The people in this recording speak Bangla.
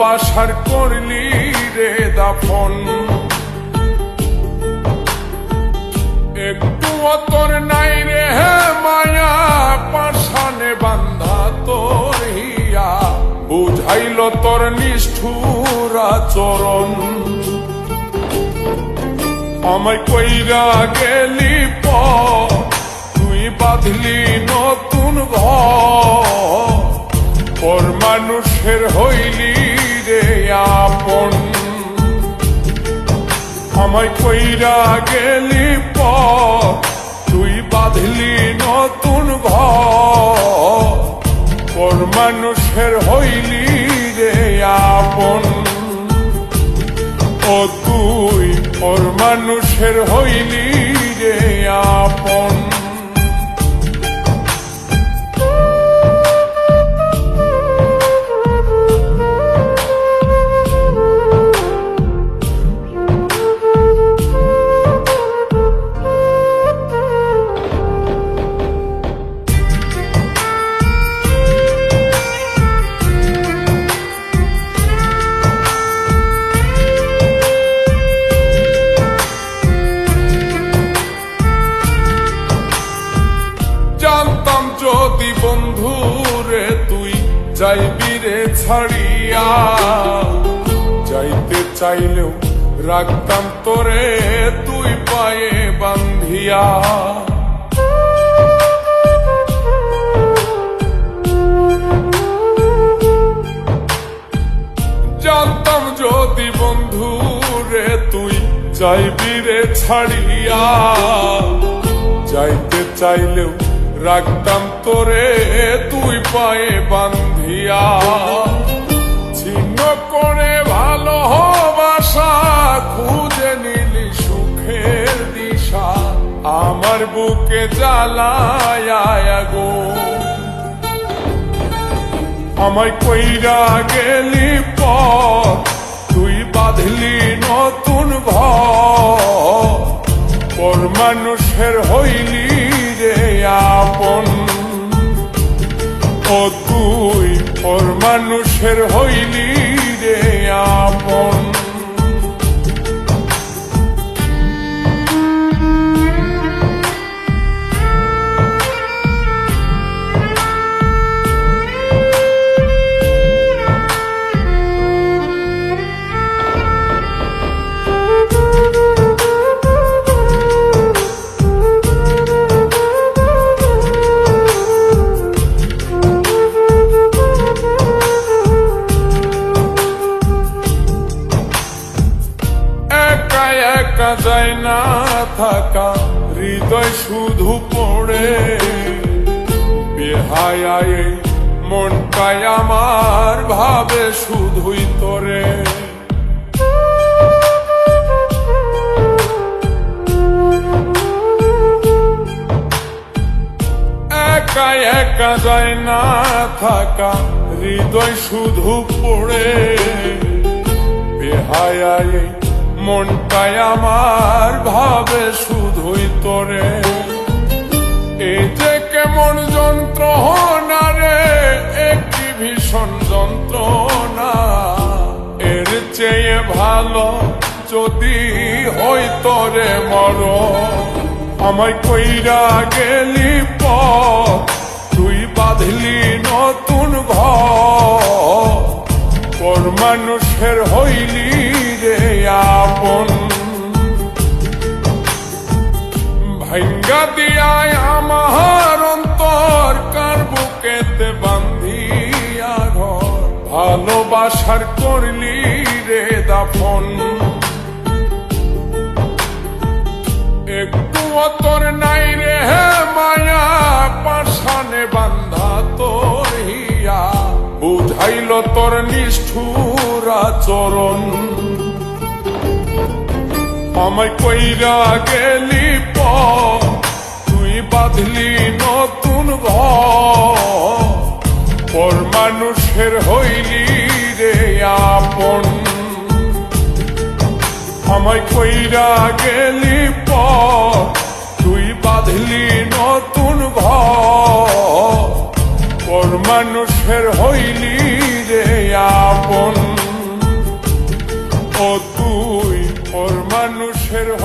ভালোবাসার করলি রে দাফন। একটু তোর নাই রে মায়া, পাশানে বান্ধা তোর হিয়া, বুঝাইল তোর নিষ্ঠুর আচরণ। আমায় কইরা গেলি পর, তুই বাঁধলি নতুন ঘর, পর মানুষের হইলি রে আপন। আমায় কইরা গেলি পর, তুই বাঁধলি নতুন ঘর, পর মানুষের হইলি রে আপন। ও তুই পর মানুষের হইলি রে আপন। জানতাম যদি বন্ধুরে তুই যাইবি রে ছাড়িয়া, যাইতে চাইলেও রাখতাম তোরে তুই পায়ে বান্ধিয়া। জানতাম যদি বন্ধুরে তুই যাইবি রে ছাড়িয়া, যাইতে চাইলেও রাখতাম তোরে তুই পায়ে বান্ধিয়া। ছিন্ন করে ভালোবাসা খুঁজে নিলি সুখের দিশা, আমার বুকে জ্বালায় আগুন। আমায় কইরা গেলি পর, তুই বাঁধলি নতুন ঘর, পর মানুষের হইলি রে আপন। ও তুই পর মানুষের হইলি রে আপন। একা যায় না থাকা, হৃদয় শুধু পড়ে, বেহায়ায় মনটাই আমার ভাবে শুধুই তোরে। একা একা যায় না থাকা, হৃদয় শুধু পড়ে, বেহায়ায় মনটাই আমার ভাবে শুধুই তোরে। এই যে কেমন যন্ত্রণা রে, একটি ভীষণ যন্ত্রণা, এর চেয়ে ভালো যদি হইতো রে মরণ। আমায় কইরা গেলি পর, তুই বাঁধলি নতুন ঘর, পর মানুষের হইলি রে আপন। ভাঙ্গা দিয়ায় আমার অন্তর, কার বুকেতে বান্ধিয়া ঘর, ভালোবাসার করলি রে দাফন। একটু তোর নাই রে মায়া, পাশানে বান্ধা তোর হিয়া, বুঝাইল তোর নিষ্ঠুর আচরণ। আমায় কইরা গেলি পর, তুই বাঁধলি নতুন ঘর, পর মানুষের হইলি রে আপন। আমায় কইরা গেলি পর, তুই বাঁধলি নতুন ঘর, পর মানুষের হইলি রে আপন। কিসের